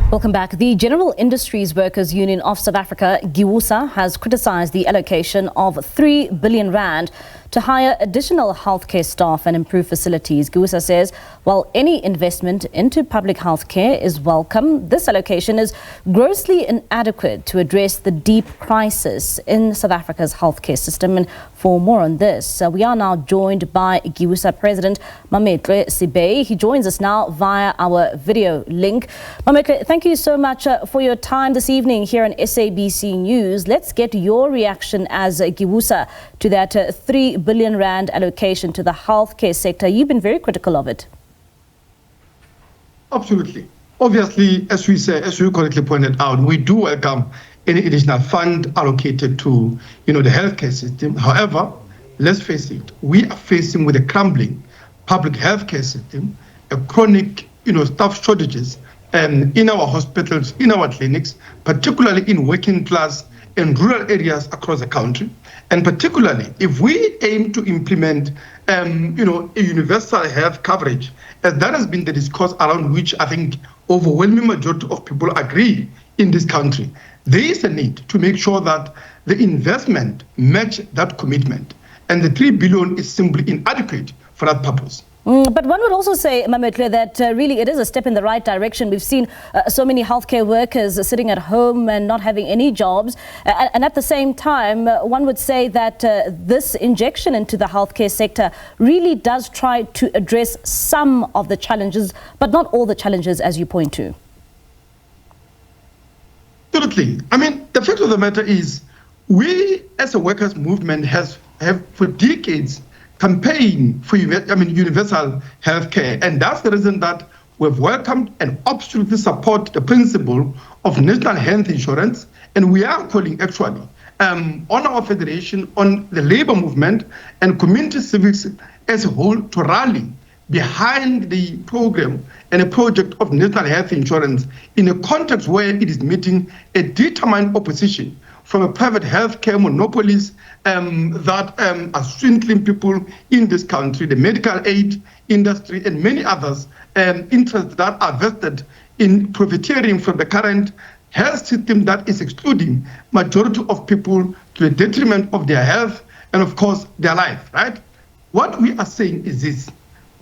Welcome back. The General Industries Workers Union of South Africa, GIWUSA, has criticised the allocation of 3 billion rand to hire additional healthcare staff and improve facilities. GIWUSA says while any investment into public healthcare is welcome, this allocation is grossly inadequate to address the deep crisis in South Africa's healthcare system. And for more on this, we are now joined by GIWUSA President Mametlwe Sebei. He joins us now via our video link. Mametlwe, thank you so much for your time this evening here on SABC News. Let's get your reaction as GIWUSA to that 3 billion rand allocation to the healthcare sector. You've been very critical of it. Absolutely. Obviously, as you correctly pointed out, we do welcome any additional fund allocated to, the healthcare system. However, let's face it, we are facing with a crumbling public healthcare system, a chronic, staff shortages in our hospitals, in our clinics, particularly in working class and rural areas across the country. And particularly, if we aim to implement, a universal health coverage, as that has been the discourse around which I think overwhelming majority of people agree in this country, there is a need to make sure that the investment match that commitment. And the 3 billion is simply inadequate for that purpose. But one would also say, Mametlwe, that really it is a step in the right direction. We've seen so many healthcare workers sitting at home and not having any jobs. And at the same time, one would say that this injection into the healthcare sector really does try to address some of the challenges, but not all the challenges, as you point to. Absolutely. I mean, the fact of the matter is, we as a workers' movement have for decades campaign for universal healthcare, and that's the reason that we've welcomed and absolutely support the principle of national health insurance. And we are calling actually on our federation, on the labor movement and community civics as a whole to rally behind the program and a project of national health insurance in a context where it is meeting a determined opposition from a private healthcare monopolies that are swindling people in this country, the medical aid industry and many others interests that are vested in profiteering from the current health system that is excluding majority of people to the detriment of their health and of course their life, right? What we are saying is this.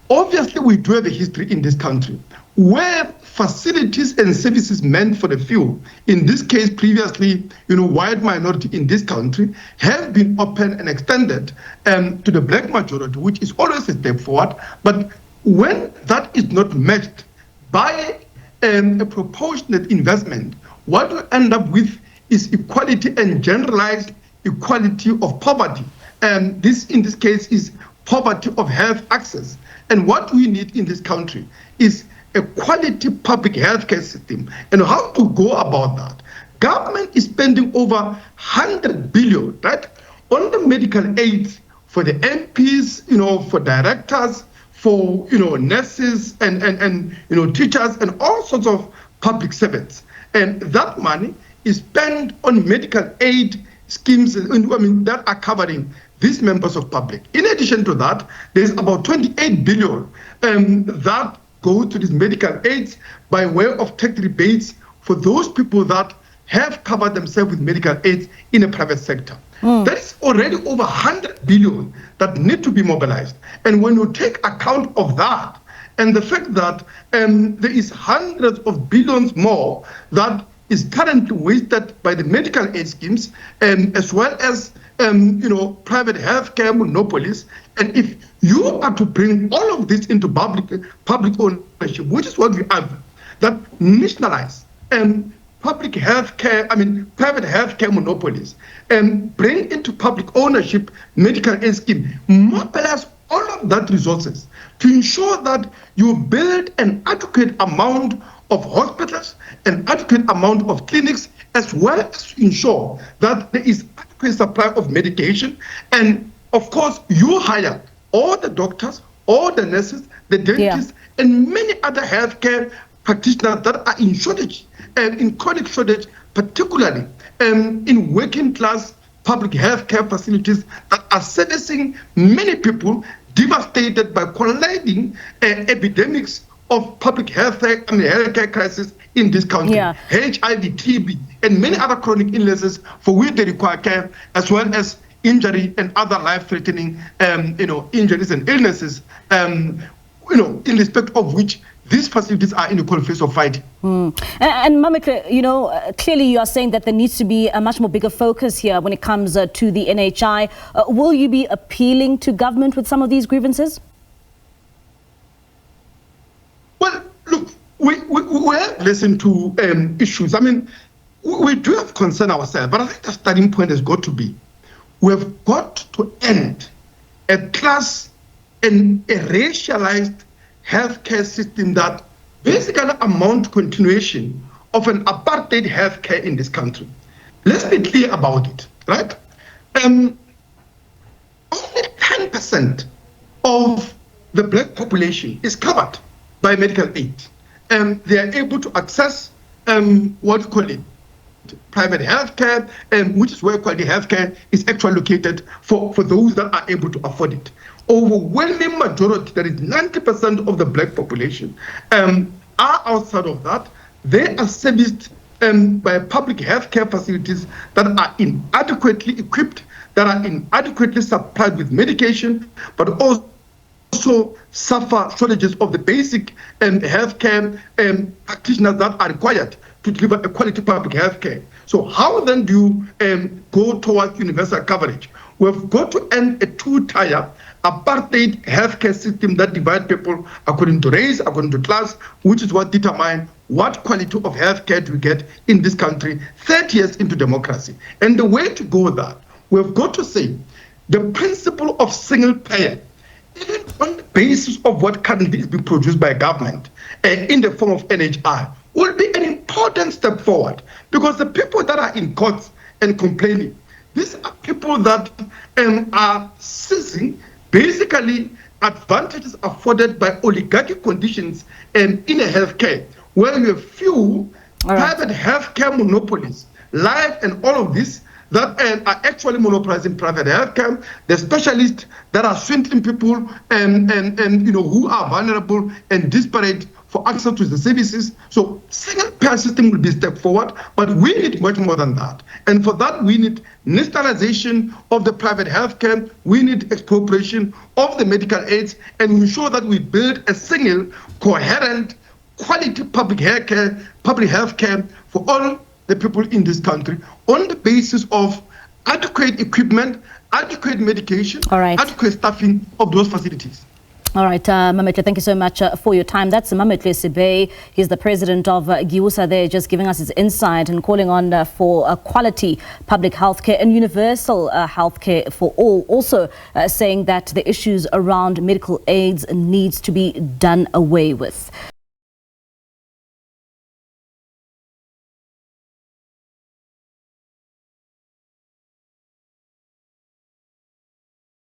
Obviously, we do have a history in this country where facilities and services meant for the few, in this case previously, white minority in this country, have been opened and extended to the black majority, which is always a step forward. But when that is not matched by a proportionate investment, what we end up with is equality and generalized equality of poverty. And this, in this case, is poverty of health access. And what we need in this country is a quality public healthcare system. And how to go about that? Government is spending over 100 billion, right, on the medical aids for the MPs, for directors, for nurses and teachers and all sorts of public servants. And that money is spent on medical aid schemes that are covering these members of public. In addition to that, there's about 28 billion that go to these medical aids by way of tax rebates for those people that have covered themselves with medical aids in the private sector. That is already over 100 billion that need to be mobilized. And when you take account of that and the fact that there is hundreds of billions more that is currently wasted by the medical aid schemes, as well as private healthcare monopolies. And if you are to bring all of this into public ownership, which is what we have, that nationalize private healthcare monopolies and bring into public ownership medical aid scheme, mobilize all of that resources to ensure that you build an adequate amount of hospitals, an adequate amount of clinics, as well as to ensure that there is adequate supply of medication. And of course, you hire all the doctors, all the nurses, the dentists, and many other healthcare practitioners that are in shortage and in chronic shortage, particularly in working class public healthcare facilities that are servicing many people devastated by colliding epidemics of public healthcare crisis in this country. Yeah. HIV, TB, and many other chronic illnesses for which they require care, as well as injury and other life-threatening, injuries and illnesses, in respect of which these facilities are in a cold phase of fighting. And Mametlwe, clearly you are saying that there needs to be a much more bigger focus here when it comes to the NHI. Will you be appealing to government with some of these grievances? Well, look, we have listened to issues. I mean, we do have concern ourselves, but I think the starting point has got to be, we've got to end a class and a racialized healthcare system that basically amount to continuation of an apartheid healthcare in this country. Let's be clear about it, right? Only 10% of the black population is covered by medical aid. They are able to access what you call it, private healthcare, which is where quality healthcare is actually located for those that are able to afford it. Overwhelming majority, that is 90% of the black population, are outside of that. They are serviced by public healthcare facilities that are inadequately equipped, that are inadequately supplied with medication, but also suffer shortages of the basic healthcare practitioners that are required to deliver a quality public healthcare. So how then do you go towards universal coverage? We've got to end a two-tier apartheid healthcare system that divides people according to race, according to class, which is what determines what quality of healthcare do we get in this country 30 years into democracy. And the way to go with that, we've got to say the principle of single payer, even on the basis of what currently is being produced by government in the form of NHI, will be an important step forward, because the people that are in courts and complaining, these are people that are seizing basically advantages afforded by oligarchic conditions in a healthcare, where you have few private healthcare monopolies, life and all of this, that are actually monopolizing private healthcare, the specialists that are swindling people who are vulnerable and disparate for access to the services. So single payer system will be a step forward, but we need much more than that. And for that, we need nationalization of the private healthcare, we need expropriation of the medical aids, and ensure that we build a single, coherent, quality public healthcare for all the people in this country on the basis of adequate equipment, adequate medication, adequate staffing of those facilities. All right, Mametlwe, thank you so much for your time. That's Mametlwe Sebei. He's the president of GIWUSA there, just giving us his insight and calling on for quality public healthcare and universal healthcare for all. Also saying that the issues around medical aids needs to be done away with.